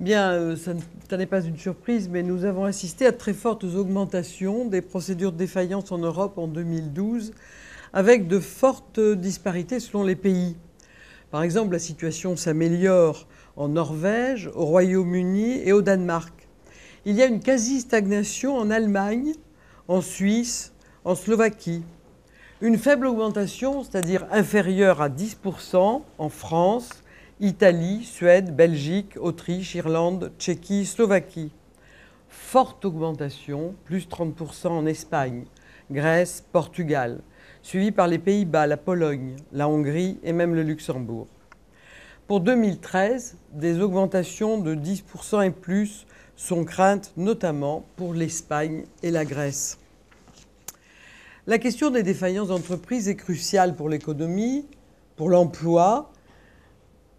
Bien, ça n'est pas une surprise, mais nous avons assisté à de très fortes augmentations des procédures de défaillance en Europe en 2012, avec de fortes disparités selon les pays. Par exemple, la situation s'améliore en Norvège, au Royaume-Uni et au Danemark. Il y a une quasi-stagnation en Allemagne, en Suisse, en Slovaquie. Une faible augmentation, c'est-à-dire inférieure à 10% en France, Italie, Suède, Belgique, Autriche, Irlande, Tchéquie, Slovaquie. Forte augmentation, plus 30% en Espagne, Grèce, Portugal, suivi par les Pays-Bas, la Pologne, la Hongrie et même le Luxembourg. Pour 2013, des augmentations de 10% et plus sont craintes notamment pour l'Espagne et la Grèce. La question des défaillances d'entreprises est cruciale pour l'économie, pour l'emploi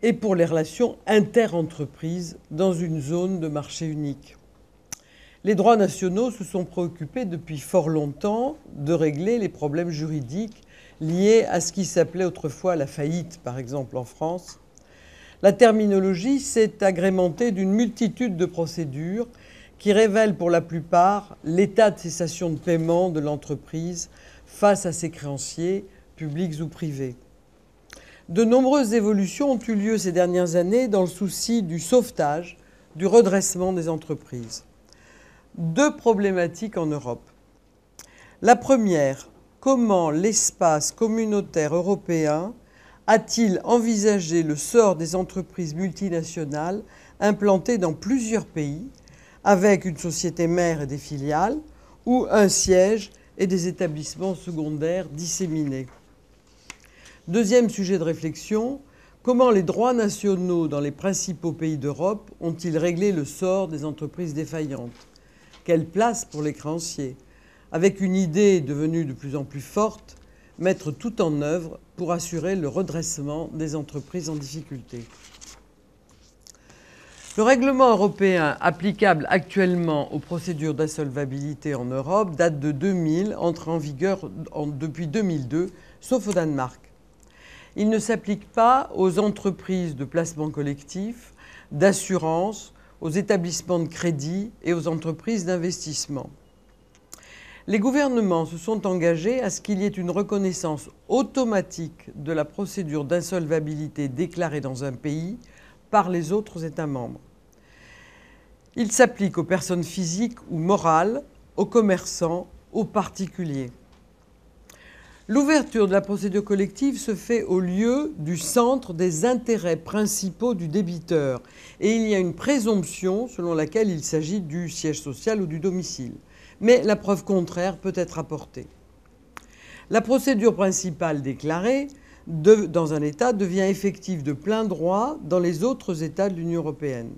et pour les relations inter-entreprises dans une zone de marché unique. Les droits nationaux se sont préoccupés depuis fort longtemps de régler les problèmes juridiques liés à ce qui s'appelait autrefois la faillite, par exemple en France. La terminologie s'est agrémentée d'une multitude de procédures qui révèlent pour la plupart l'état de cessation de paiement de l'entreprise face à ses créanciers, publics ou privés. De nombreuses évolutions ont eu lieu ces dernières années dans le souci du sauvetage, du redressement des entreprises. Deux problématiques en Europe. La première, comment l'espace communautaire européen a-t-il envisagé le sort des entreprises multinationales implantées dans plusieurs pays, avec une société mère et des filiales, ou un siège et des établissements secondaires disséminés? Deuxième sujet de réflexion, comment les droits nationaux dans les principaux pays d'Europe ont-ils réglé le sort des entreprises défaillantes? Quelle place pour les créanciers? Avec une idée devenue de plus en plus forte, mettre tout en œuvre pour assurer le redressement des entreprises en difficulté. Le règlement européen applicable actuellement aux procédures d'insolvabilité en Europe date de 2000, entré en vigueur depuis 2002, sauf au Danemark. Il ne s'applique pas aux entreprises de placement collectif, d'assurance, aux établissements de crédit et aux entreprises d'investissement. Les gouvernements se sont engagés à ce qu'il y ait une reconnaissance automatique de la procédure d'insolvabilité déclarée dans un pays par les autres États membres. Il s'applique aux personnes physiques ou morales, aux commerçants, aux particuliers. L'ouverture de la procédure collective se fait au lieu du centre des intérêts principaux du débiteur et il y a une présomption selon laquelle il s'agit du siège social ou du domicile. Mais la preuve contraire peut être apportée. La procédure principale déclarée dans un État devient effective de plein droit dans les autres États de l'Union européenne.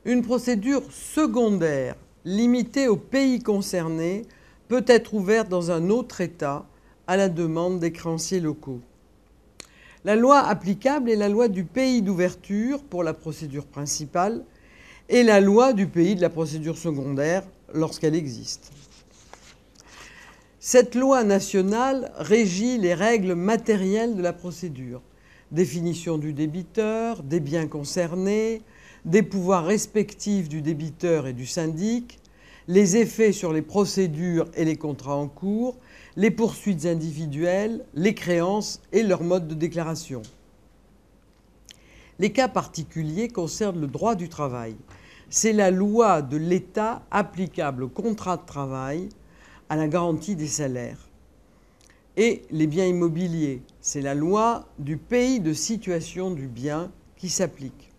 Une procédure secondaire limitée aux pays concernés peut être ouverte dans un autre État à la demande des créanciers locaux. La loi applicable est la loi du pays d'ouverture pour la procédure principale et la loi du pays de la procédure secondaire lorsqu'elle existe. Cette loi nationale régit les règles matérielles de la procédure, définition du débiteur, des biens concernés, des pouvoirs respectifs du débiteur et du syndic, les effets sur les procédures et les contrats en cours, les poursuites individuelles, les créances et leur mode de déclaration. Les cas particuliers concernent le droit du travail. C'est la loi de l'État applicable au contrat de travail, à la garantie des salaires. Et les biens immobiliers, c'est la loi du pays de situation du bien qui s'applique.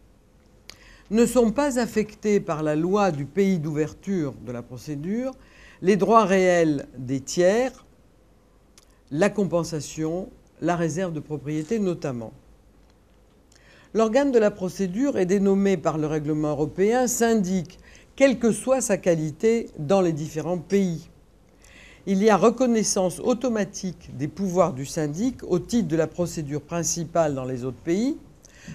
Ne sont pas affectés par la loi du pays d'ouverture de la procédure les droits réels des tiers, la compensation, la réserve de propriété notamment. L'organe de la procédure est dénommé par le règlement européen syndic, quelle que soit sa qualité dans les différents pays. Il y a reconnaissance automatique des pouvoirs du syndic au titre de la procédure principale dans les autres pays,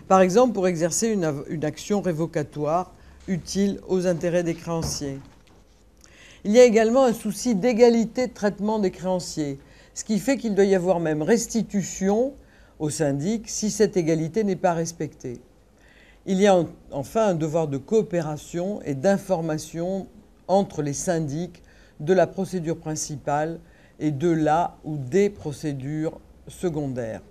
par exemple pour exercer une action révocatoire utile aux intérêts des créanciers. Il y a également un souci d'égalité de traitement des créanciers, ce qui fait qu'il doit y avoir même restitution au syndic si cette égalité n'est pas respectée. Il y a enfin un devoir de coopération et d'information entre les syndics de la procédure principale et de la ou des procédures secondaires.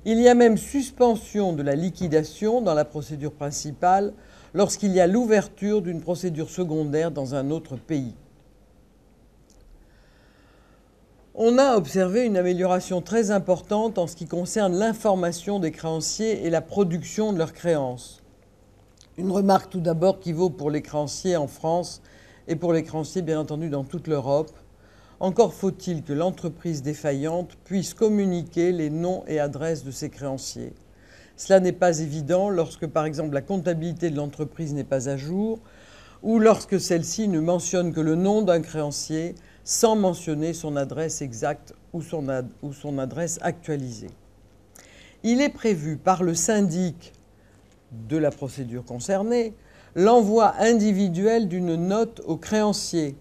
Il y a même suspension de la liquidation dans la procédure principale lorsqu'il y a l'ouverture d'une procédure secondaire dans un autre pays. On a observé une amélioration très importante en ce qui concerne l'information des créanciers et la production de leurs créances. Une remarque tout d'abord qui vaut pour les créanciers en France et pour les créanciers bien entendu dans toute l'Europe. Encore faut-il que l'entreprise défaillante puisse communiquer les noms et adresses de ses créanciers. Cela n'est pas évident lorsque, par exemple, la comptabilité de l'entreprise n'est pas à jour ou lorsque celle-ci ne mentionne que le nom d'un créancier sans mentionner son adresse exacte ou son adresse actualisée. Il est prévu par le syndic de la procédure concernée l'envoi individuel d'une note au créancier.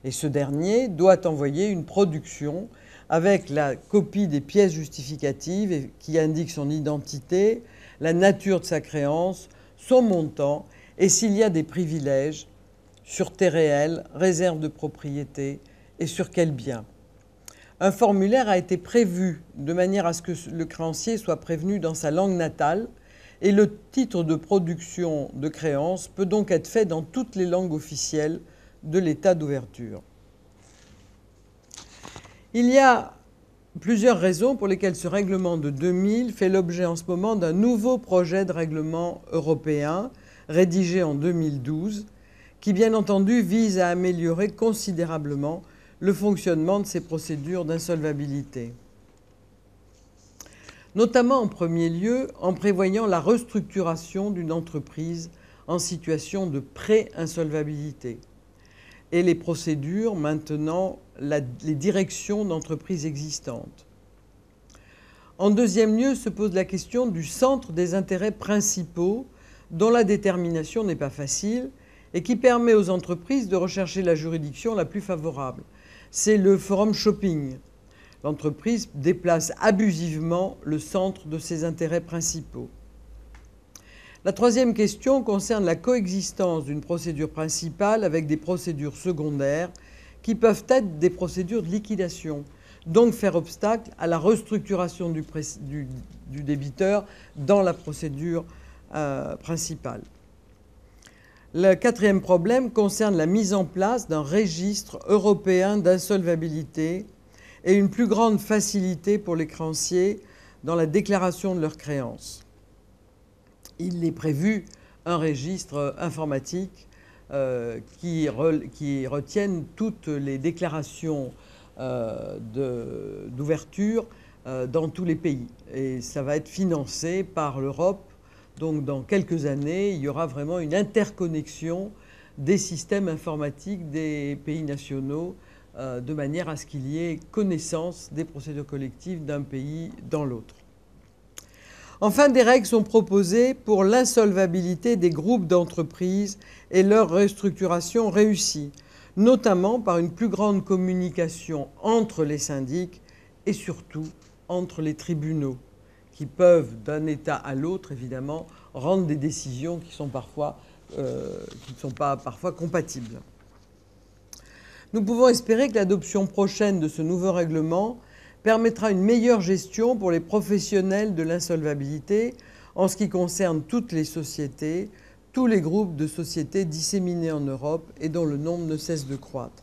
Et ce dernier doit envoyer une production avec la copie des pièces justificatives qui indiquent son identité, la nature de sa créance, son montant et s'il y a des privilèges, sûreté réelle, réserve de propriété et sur quel bien. Un formulaire a été prévu de manière à ce que le créancier soit prévenu dans sa langue natale et le titre de production de créance peut donc être fait dans toutes les langues officielles de l'état d'ouverture. Il y a plusieurs raisons pour lesquelles ce règlement de 2000 fait l'objet en ce moment d'un nouveau projet de règlement européen rédigé en 2012 qui bien entendu vise à améliorer considérablement le fonctionnement de ces procédures d'insolvabilité. Notamment en premier lieu en prévoyant la restructuration d'une entreprise en situation de pré-insolvabilité et les procédures maintenant les directions d'entreprises existantes. En deuxième lieu se pose la question du centre des intérêts principaux dont la détermination n'est pas facile et qui permet aux entreprises de rechercher la juridiction la plus favorable. C'est le forum shopping. L'entreprise déplace abusivement le centre de ses intérêts principaux. La troisième question concerne la coexistence d'une procédure principale avec des procédures secondaires qui peuvent être des procédures de liquidation, donc faire obstacle à la restructuration du débiteur dans la procédure principale. Le quatrième problème concerne la mise en place d'un registre européen d'insolvabilité et une plus grande facilité pour les créanciers dans la déclaration de leurs créances. Il est prévu un registre informatique qui retienne toutes les déclarations d'ouverture dans tous les pays. Et ça va être financé par l'Europe. Donc dans quelques années, il y aura vraiment une interconnexion des systèmes informatiques des pays nationaux de manière à ce qu'il y ait connaissance des procédures collectives d'un pays dans l'autre. Enfin, des règles sont proposées pour l'insolvabilité des groupes d'entreprises et leur restructuration réussie, notamment par une plus grande communication entre les syndics et surtout entre les tribunaux, qui peuvent, d'un État à l'autre, évidemment, rendre des décisions qui ne sont pas parfois compatibles. Nous pouvons espérer que l'adoption prochaine de ce nouveau règlement permettra une meilleure gestion pour les professionnels de l'insolvabilité en ce qui concerne toutes les sociétés, tous les groupes de sociétés disséminés en Europe et dont le nombre ne cesse de croître.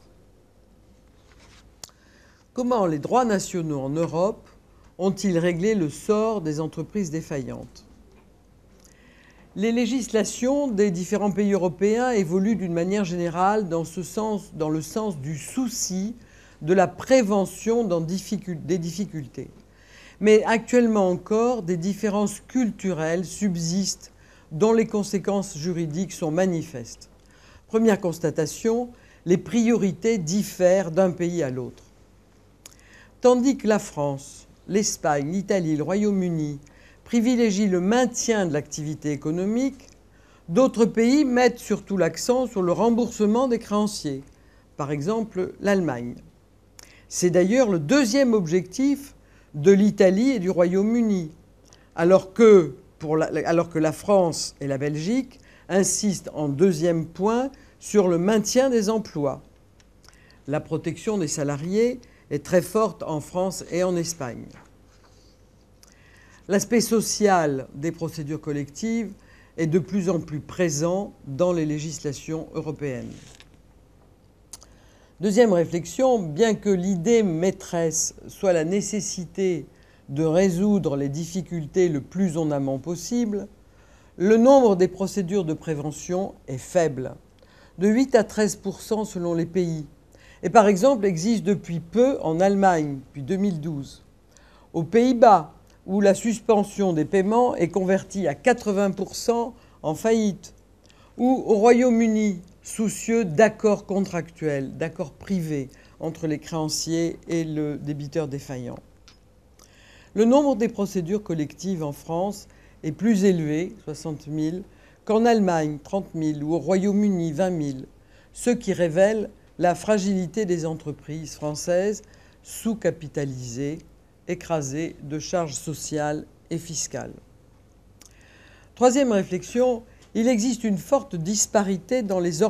Comment les droits nationaux en Europe ont-ils réglé le sort des entreprises défaillantes? Les législations des différents pays européens évoluent d'une manière générale dans le sens du souci de la prévention des difficultés. Mais actuellement encore, des différences culturelles subsistent dont les conséquences juridiques sont manifestes. Première constatation, les priorités diffèrent d'un pays à l'autre. Tandis que la France, l'Espagne, l'Italie, le Royaume-Uni privilégient le maintien de l'activité économique, d'autres pays mettent surtout l'accent sur le remboursement des créanciers, par exemple l'Allemagne. C'est d'ailleurs le deuxième objectif de l'Italie et du Royaume-Uni, alors que alors que la France et la Belgique insistent en deuxième point sur le maintien des emplois. La protection des salariés est très forte en France et en Espagne. L'aspect social des procédures collectives est de plus en plus présent dans les législations européennes. Deuxième réflexion, bien que l'idée maîtresse soit la nécessité de résoudre les difficultés le plus en amont possible, le nombre des procédures de prévention est faible, de 8 à 13% selon les pays, et par exemple existe depuis peu en Allemagne, depuis 2012. Aux Pays-Bas, où la suspension des paiements est convertie à 80% en faillite, ou au Royaume-Uni, soucieux d'accords contractuels, d'accords privés entre les créanciers et le débiteur défaillant. Le nombre des procédures collectives en France est plus élevé, 60 000, qu'en Allemagne, 30 000, ou au Royaume-Uni, 20 000, ce qui révèle la fragilité des entreprises françaises sous-capitalisées, écrasées de charges sociales et fiscales. Troisième réflexion, il existe une forte disparité dans les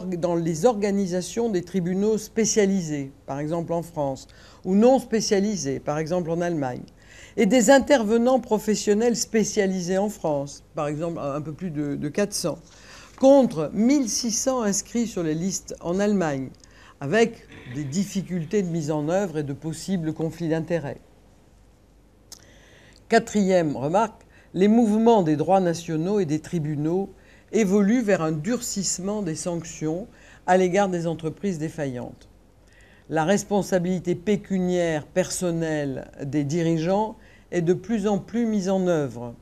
organisations des tribunaux spécialisés, par exemple en France, ou non spécialisés, par exemple en Allemagne, et des intervenants professionnels spécialisés en France, par exemple un peu plus de 400, contre 1600 inscrits sur les listes en Allemagne, avec des difficultés de mise en œuvre et de possibles conflits d'intérêts. Quatrième remarque, les mouvements des droits nationaux et des tribunaux évoluent vers un durcissement des sanctions à l'égard des entreprises défaillantes. La responsabilité pécuniaire personnelle des dirigeants est de plus en plus mise en œuvre.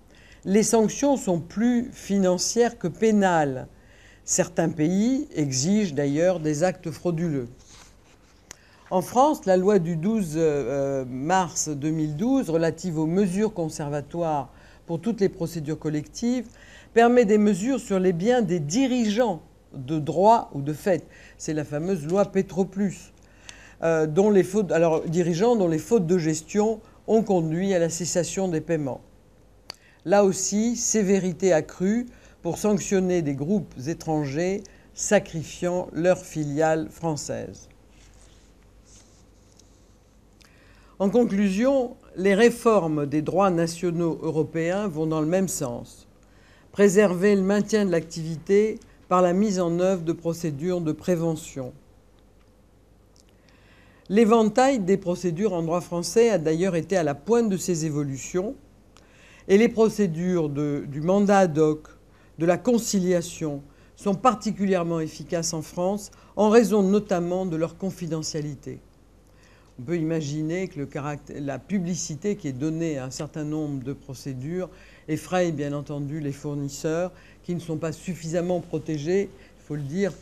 Les sanctions sont plus financières que pénales. Certains pays exigent d'ailleurs des actes frauduleux. En France, la loi du 12 mars 2012 relative aux mesures conservatoires pour toutes les procédures collectives permet des mesures sur les biens des dirigeants de droit ou de fait. C'est la fameuse loi Pétroplus, dirigeants dont les fautes de gestion ont conduit à la cessation des paiements. Là aussi, sévérité accrue pour sanctionner des groupes étrangers sacrifiant leurs filiales françaises. En conclusion, les réformes des droits nationaux européens vont dans le même sens. Préserver le maintien de l'activité par la mise en œuvre de procédures de prévention. L'éventail des procédures en droit français a d'ailleurs été à la pointe de ces évolutions et les procédures du mandat ad hoc, de la conciliation sont particulièrement efficaces en France en raison notamment de leur confidentialité. On peut imaginer que la publicité qui est donnée à un certain nombre de procédures effraie bien entendu les fournisseurs qui ne sont pas suffisamment protégés, il faut le dire,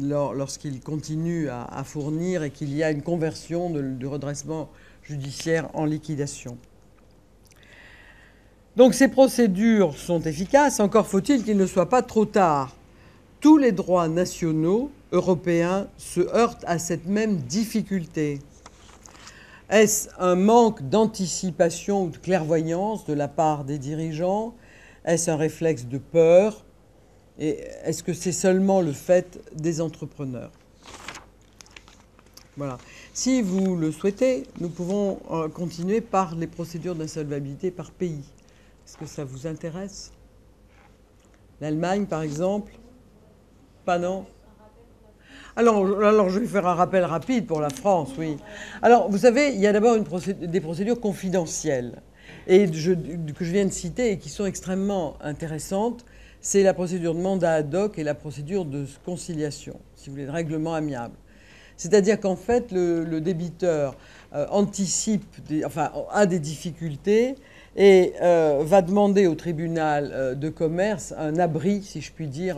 lorsqu'ils continuent à fournir et qu'il y a une conversion du redressement judiciaire en liquidation. Donc ces procédures sont efficaces, encore faut-il qu'il ne soit pas trop tard. Tous les droits nationaux européens se heurtent à cette même difficulté. Est-ce un manque d'anticipation ou de clairvoyance de la part des dirigeants? Est-ce un réflexe de peur? Et est-ce que c'est seulement le fait des entrepreneurs? Voilà. Si vous le souhaitez, nous pouvons continuer par les procédures d'insolvabilité par pays. Est-ce que ça vous intéresse? L'Allemagne, par exemple? Pas non? Alors, je vais faire un rappel rapide pour la France, oui. Alors, vous savez, il y a d'abord des procédures confidentielles que je viens de citer et qui sont extrêmement intéressantes. C'est la procédure de mandat ad hoc et la procédure de conciliation, si vous voulez, de règlement amiable. C'est-à-dire qu'en fait, le débiteur a des difficultés et va demander au tribunal de commerce un abri, si je puis dire,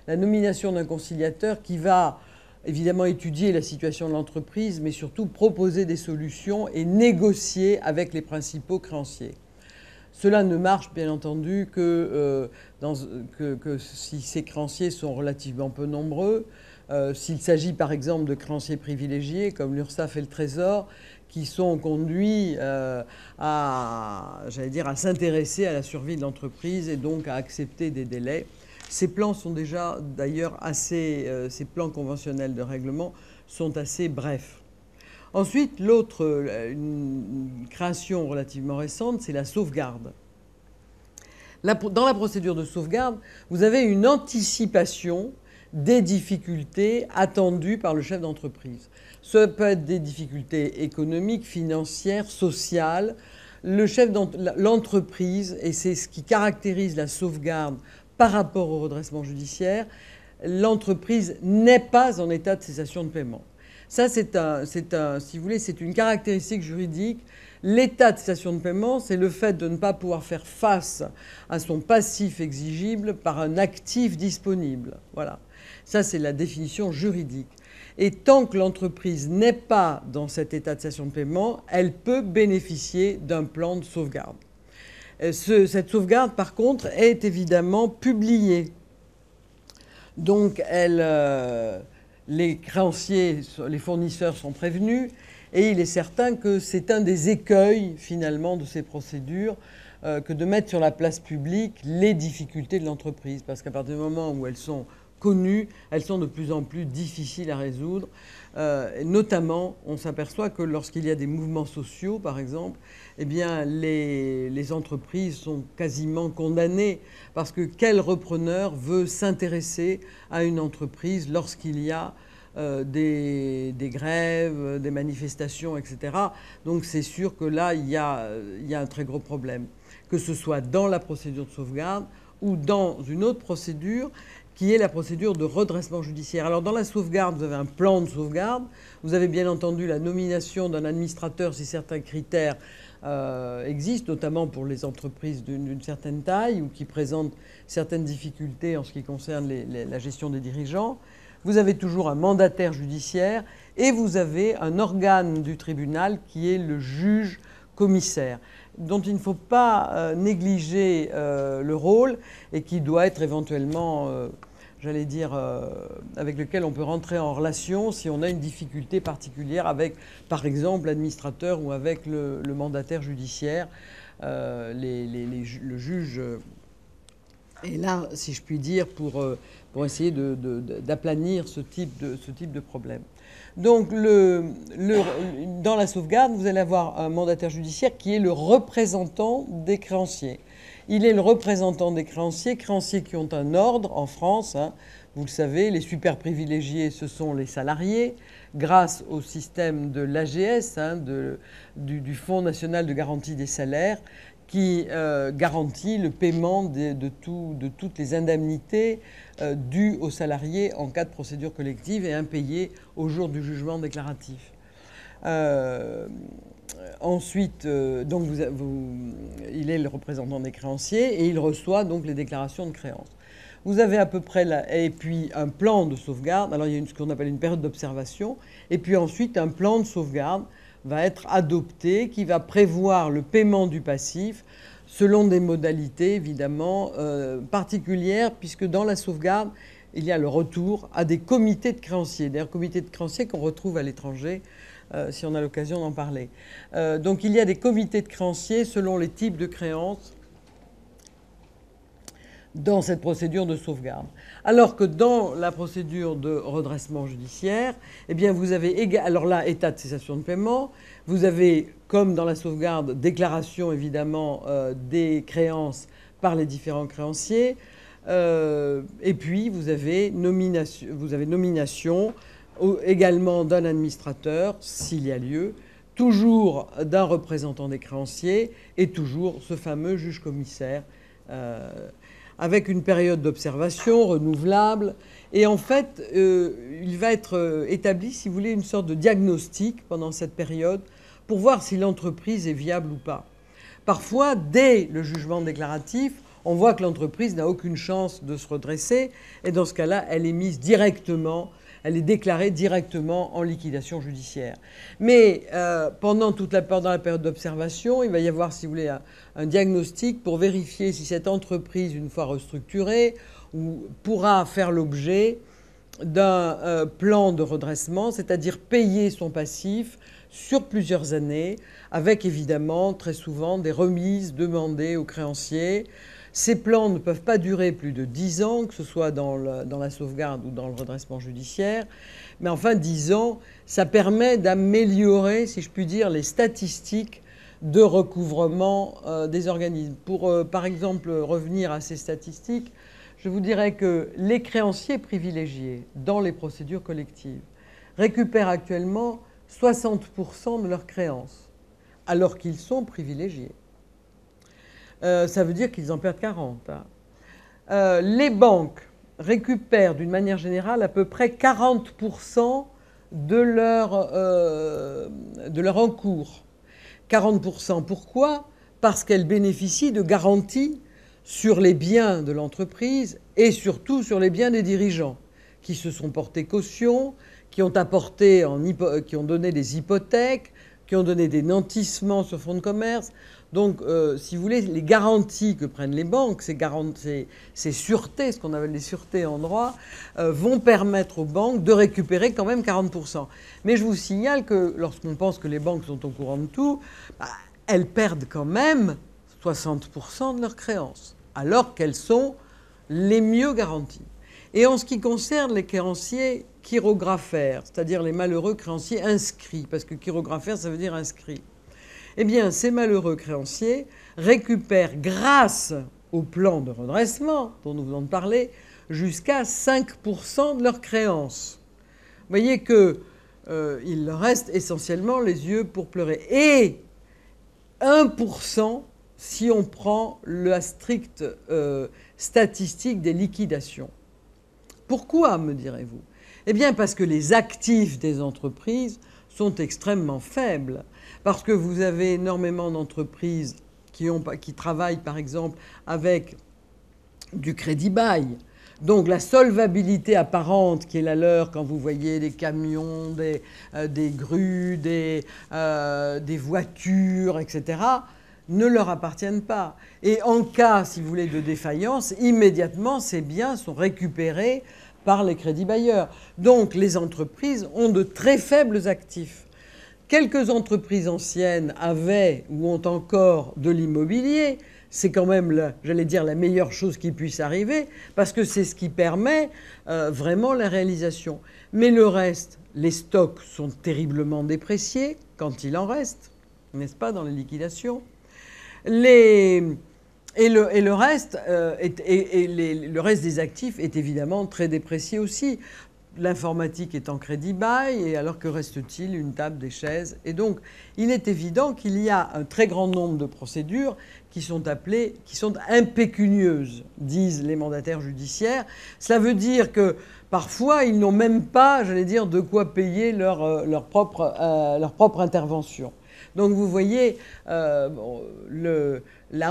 la nomination d'un conciliateur qui va évidemment étudier la situation de l'entreprise, mais surtout proposer des solutions et négocier avec les principaux créanciers. Cela ne marche bien entendu que si ces créanciers sont relativement peu nombreux, s'il s'agit par exemple de créanciers privilégiés comme l'URSSAF et le Trésor, qui sont conduits j'allais dire, à s'intéresser à la survie de l'entreprise et donc à accepter des délais. Ces plans sont déjà d'ailleurs ces plans conventionnels de règlement sont assez brefs. Ensuite, une création relativement récente, c'est la sauvegarde. Dans la procédure de sauvegarde, vous avez une anticipation des difficultés attendues par le chef d'entreprise. Ça peut être des difficultés économiques, financières, sociales. L'entreprise, et c'est ce qui caractérise la sauvegarde par rapport au redressement judiciaire, l'entreprise n'est pas en état de cessation de paiement. Ça, si vous voulez, c'est une caractéristique juridique. L'état de cessation de paiement, c'est le fait de ne pas pouvoir faire face à son passif exigible par un actif disponible. Voilà. Ça, c'est la définition juridique. Et tant que l'entreprise n'est pas dans cet état de cessation de paiement, elle peut bénéficier d'un plan de sauvegarde. Cette sauvegarde, par contre, est évidemment publiée. Donc, les créanciers, les fournisseurs sont prévenus, et il est certain que c'est un des écueils, finalement, de ces procédures, que de mettre sur la place publique les difficultés de l'entreprise. Parce qu'à partir du moment où elles sont connues, elles sont de plus en plus difficiles à résoudre. Notamment, on s'aperçoit que lorsqu'il y a des mouvements sociaux, par exemple, eh bien, les entreprises sont quasiment condamnées. Parce que quel repreneur veut s'intéresser à une entreprise lorsqu'il y a des grèves, des manifestations, etc. Donc c'est sûr que là, il y a un très gros problème. Que ce soit dans la procédure de sauvegarde ou dans une autre procédure qui est la procédure de redressement judiciaire. Alors dans la sauvegarde, vous avez un plan de sauvegarde. Vous avez bien entendu la nomination d'un administrateur si certains critères existent, notamment pour les entreprises d'une certaine taille ou qui présentent certaines difficultés en ce qui concerne la gestion des dirigeants. Vous avez toujours un mandataire judiciaire et vous avez un organe du tribunal qui est le juge commissaire, dont il ne faut pas négliger le rôle et qui doit être éventuellement, j'allais dire, avec lequel on peut rentrer en relation si on a une difficulté particulière avec, par exemple, l'administrateur ou avec le mandataire judiciaire. Le juge est là, si je puis dire, pour essayer d'aplanir ce type de problème. Donc, dans la sauvegarde, vous allez avoir un mandataire judiciaire qui est le représentant des créanciers. Il est le représentant des créanciers qui ont un ordre en France. Hein. Vous le savez, les super privilégiés, ce sont les salariés, grâce au système de l'AGS, hein, du Fonds national de garantie des salaires, qui garantit le paiement de toutes les indemnités dues aux salariés en cas de procédure collective et impayées au jour du jugement déclaratif. Ensuite, donc il est le représentant des créanciers et il reçoit donc les déclarations de créances. Vous avez à peu près et puis un plan de sauvegarde. Alors il y a ce qu'on appelle une période d'observation et puis ensuite un plan de sauvegarde va être adopté qui va prévoir le paiement du passif selon des modalités évidemment particulières puisque dans la sauvegarde, il y a le retour à des comités de créanciers. D'ailleurs, comités de créanciers qu'on retrouve à l'étranger si on a l'occasion d'en parler. Donc il y a des comités de créanciers selon les types de créances dans cette procédure de sauvegarde. Alors que dans la procédure de redressement judiciaire, eh bien vous avez, alors là, état de cessation de paiement, vous avez, comme dans la sauvegarde, déclaration évidemment des créances par les différents créanciers, et puis vous avez nomination également d'un administrateur, s'il y a lieu, toujours d'un représentant des créanciers et toujours ce fameux juge commissaire avec une période d'observation renouvelable. Et en fait, il va être établi, si vous voulez, une sorte de diagnostic pendant cette période pour voir si l'entreprise est viable ou pas. Parfois, dès le jugement déclaratif, on voit que l'entreprise n'a aucune chance de se redresser et dans ce cas-là, elle est mise directement, elle est déclarée directement en liquidation judiciaire. Mais pendant la période d'observation, il va y avoir, si vous voulez, un diagnostic pour vérifier si cette entreprise, une fois restructurée, pourra faire l'objet d'un plan de redressement, c'est-à-dire payer son passif sur plusieurs années, avec évidemment très souvent des remises demandées aux créanciers. Ces plans ne peuvent pas durer plus de 10 ans, que ce soit dans la sauvegarde ou dans le redressement judiciaire. Mais enfin, 10 ans, ça permet d'améliorer, si je puis dire, les statistiques de recouvrement des organismes. Pour, par exemple, revenir à ces statistiques, je vous dirais que les créanciers privilégiés dans les procédures collectives récupèrent actuellement 60% de leurs créances, alors qu'ils sont privilégiés. Ça veut dire qu'ils en perdent 40. Hein. Les banques récupèrent d'une manière générale à peu près 40% de leur encours. 40%, pourquoi? Parce qu'elles bénéficient de garanties sur les biens de l'entreprise et surtout sur les biens des dirigeants qui se sont portés caution, qui ont qui ont donné des hypothèques, qui ont donné des nantissements sur fonds de commerce. Donc, si vous voulez, les garanties que prennent les banques, ces sûretés, ce qu'on appelle les sûretés en droit, vont permettre aux banques de récupérer quand même 40%. Mais je vous signale que lorsqu'on pense que les banques sont au courant de tout, elles perdent quand même 60% de leurs créances, alors qu'elles sont les mieux garanties. Et en ce qui concerne les créanciers chirographaires, c'est-à-dire les malheureux créanciers inscrits, parce que chirographaire, ça veut dire inscrit, eh bien, ces malheureux créanciers récupèrent, grâce au plan de redressement dont nous venons de parler, jusqu'à 5% de leurs créances. Vous voyez qu'il leur reste essentiellement les yeux pour pleurer. Et 1% si on prend la stricte statistique des liquidations. Pourquoi, me direz-vous? Eh bien, parce que les actifs des entreprises sont extrêmement faibles. Parce que vous avez énormément d'entreprises qui travaillent, par exemple, avec du crédit-bail. Donc la solvabilité apparente qui est la leur quand vous voyez des camions, des grues, des voitures, etc., ne leur appartiennent pas. Et en cas, si vous voulez, de défaillance, immédiatement, ces biens sont récupérés par les crédits bailleurs. Donc les entreprises ont de très faibles actifs. Quelques entreprises anciennes avaient ou ont encore de l'immobilier. C'est quand même, j'allais dire, la meilleure chose qui puisse arriver, parce que c'est ce qui permet vraiment la réalisation. Mais le reste, les stocks sont terriblement dépréciés, quand il en reste, n'est-ce pas, dans les liquidations. Le reste des actifs est évidemment très déprécié aussi. L'informatique est en crédit-bail, et alors que reste-t-il? Une table, des chaises. Et donc, il est évident qu'il y a un très grand nombre de procédures qui sont impécunieuses, disent les mandataires judiciaires. Cela veut dire que parfois, ils n'ont même pas, j'allais dire, de quoi payer leur propre intervention. Donc vous voyez, la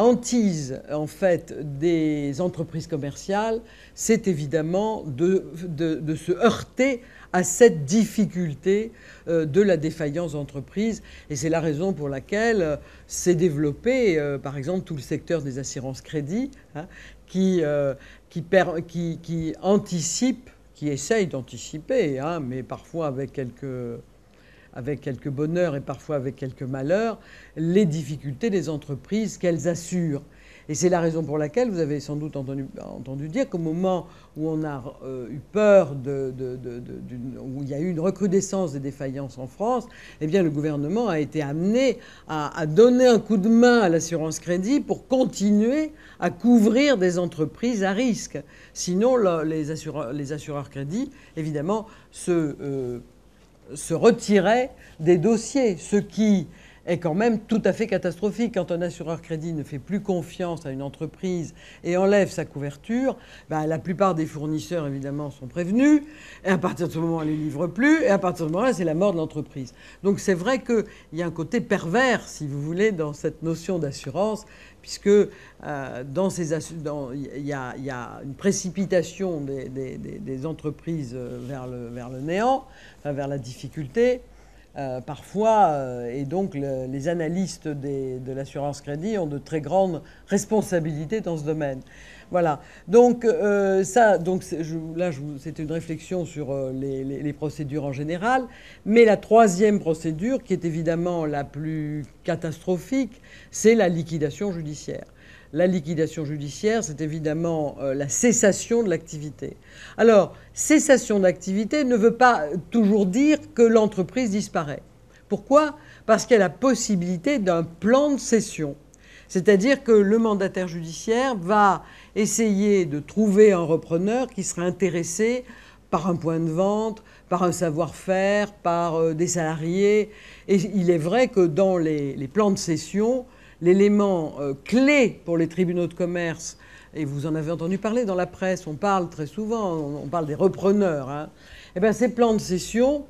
hantise en fait des entreprises commerciales, c'est évidemment de se heurter à cette difficulté de la défaillance d'entreprise. Et c'est la raison pour laquelle s'est développé, par exemple, tout le secteur des assurances-crédit, hein, qui anticipe, qui essaye d'anticiper, hein, mais parfois avec quelques bonheurs et parfois avec quelques malheurs, les difficultés des entreprises qu'elles assurent. Et c'est la raison pour laquelle vous avez sans doute entendu dire qu'au moment où on a eu peur, où il y a eu une recrudescence des défaillances en France, eh bien le gouvernement a été amené à donner un coup de main à l'assurance-crédit pour continuer à couvrir des entreprises à risque. Sinon, les assureurs-crédit, évidemment, se retirer des dossiers, ce qui est quand même tout à fait catastrophique. Quand un assureur-crédit ne fait plus confiance à une entreprise et enlève sa couverture, la plupart des fournisseurs, évidemment, sont prévenus, et à partir de ce moment, on ne les livre plus, et à partir de ce moment-là, c'est la mort de l'entreprise. Donc c'est vrai qu'il y a un côté pervers, si vous voulez, dans cette notion d'assurance, puisque il y a une précipitation des entreprises vers le néant, vers la difficulté. parfois, et donc les analystes de l'assurance crédit ont de très grandes responsabilités dans ce domaine. Voilà. Donc c'était une réflexion sur les procédures en général. Mais la troisième procédure, qui est évidemment la plus catastrophique, c'est la liquidation judiciaire. La liquidation judiciaire, c'est évidemment la cessation de l'activité. Alors, cessation d'activité ne veut pas toujours dire que l'entreprise disparaît. Pourquoi ? Parce qu'il y a la possibilité d'un plan de cession. C'est-à-dire que le mandataire judiciaire va essayer de trouver un repreneur qui serait intéressé par un point de vente, par un savoir-faire, par des salariés. Et il est vrai que dans les plans de cession, l'élément clé pour les tribunaux de commerce, et vous en avez entendu parler dans la presse, on parle très souvent, on parle des repreneurs, hein. Eh bien, ces plans de cession,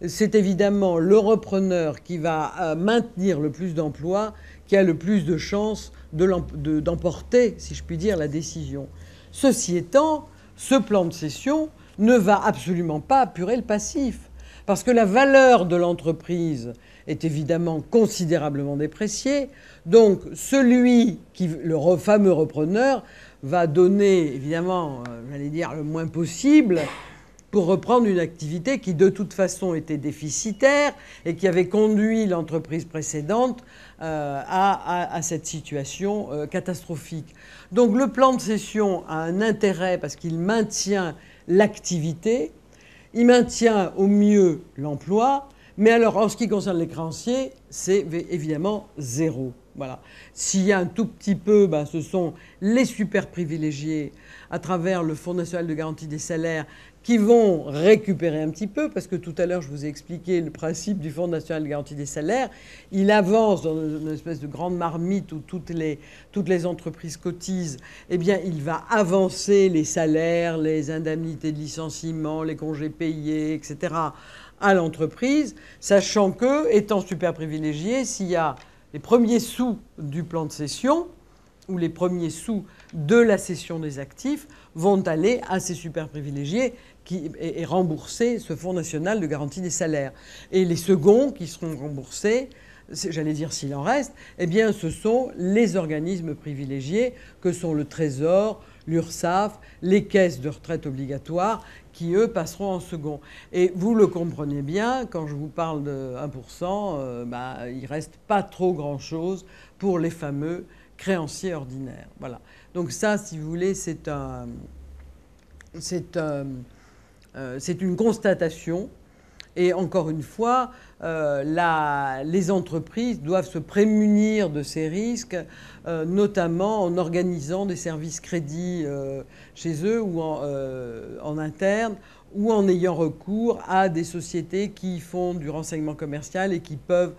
c'est évidemment le repreneur qui va maintenir le plus d'emplois, qui a le plus de chances d'emporter, si je puis dire, la décision. Ceci étant, ce plan de cession ne va absolument pas apurer le passif, parce que la valeur de l'entreprise est évidemment considérablement dépréciée. Donc le fameux repreneur, va donner évidemment, j'allais dire, le moins possible pour reprendre une activité qui de toute façon était déficitaire et qui avait conduit l'entreprise précédente à cette situation catastrophique. Donc le plan de cession a un intérêt parce qu'il maintient l'activité, il maintient au mieux l'emploi, mais alors en ce qui concerne les créanciers, c'est évidemment zéro. Voilà. S'il y a un tout petit peu, ce sont les super privilégiés à travers le Fonds national de garantie des salaires qui vont récupérer un petit peu, parce que tout à l'heure, je vous ai expliqué le principe du Fonds national de garantie des salaires. Il avance dans une espèce de grande marmite où toutes les entreprises cotisent. Eh bien, il va avancer les salaires, les indemnités de licenciement, les congés payés, etc., à l'entreprise, sachant que, étant super privilégié, s'il y a les premiers sous du plan de cession ou les premiers sous de la cession des actifs vont aller à ces super privilégiés et rembourser ce Fonds national de garantie des salaires. Et les seconds qui seront remboursés, j'allais dire s'il en reste, eh bien ce sont les organismes privilégiés que sont le Trésor, l'URSSAF, les caisses de retraite obligatoires qui, eux, passeront en second. Et vous le comprenez bien, quand je vous parle de 1%, il ne reste pas trop grand-chose pour les fameux créanciers ordinaires. Voilà. Donc ça, si vous voulez, c'est une constatation. Et encore une fois, les entreprises doivent se prémunir de ces risques, notamment en organisant des services crédits chez eux ou en interne, ou en ayant recours à des sociétés qui font du renseignement commercial et qui peuvent,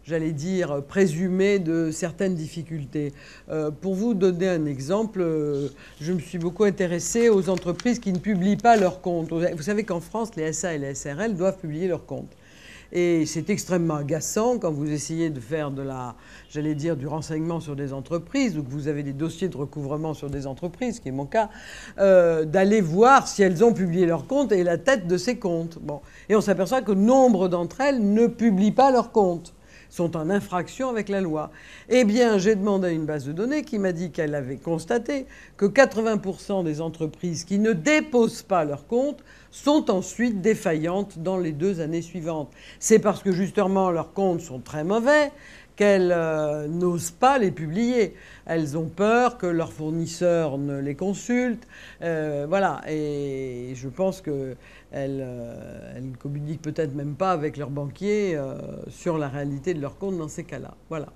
j'allais dire, présumer de certaines difficultés. Pour vous donner un exemple, je me suis beaucoup intéressée aux entreprises qui ne publient pas leurs comptes. Vous savez qu'en France, les SA et les SRL doivent publier leurs comptes. Et c'est extrêmement agaçant quand vous essayez de faire du renseignement sur des entreprises ou que vous avez des dossiers de recouvrement sur des entreprises, ce qui est mon cas, d'aller voir si elles ont publié leurs comptes et la tête de ces comptes. Bon. Et on s'aperçoit que nombre d'entre elles ne publient pas leurs comptes, sont en infraction avec la loi. Eh bien, j'ai demandé à une base de données qui m'a dit qu'elle avait constaté que 80% des entreprises qui ne déposent pas leurs comptes sont ensuite défaillantes dans les 2 années suivantes. C'est parce que justement leurs comptes sont très mauvais qu'elles n'osent pas les publier. Elles ont peur que leurs fournisseurs ne les consultent. Voilà. Et je pense qu'elles ne communiquent peut-être même pas avec leurs banquiers sur la réalité de leurs comptes dans ces cas-là. Voilà.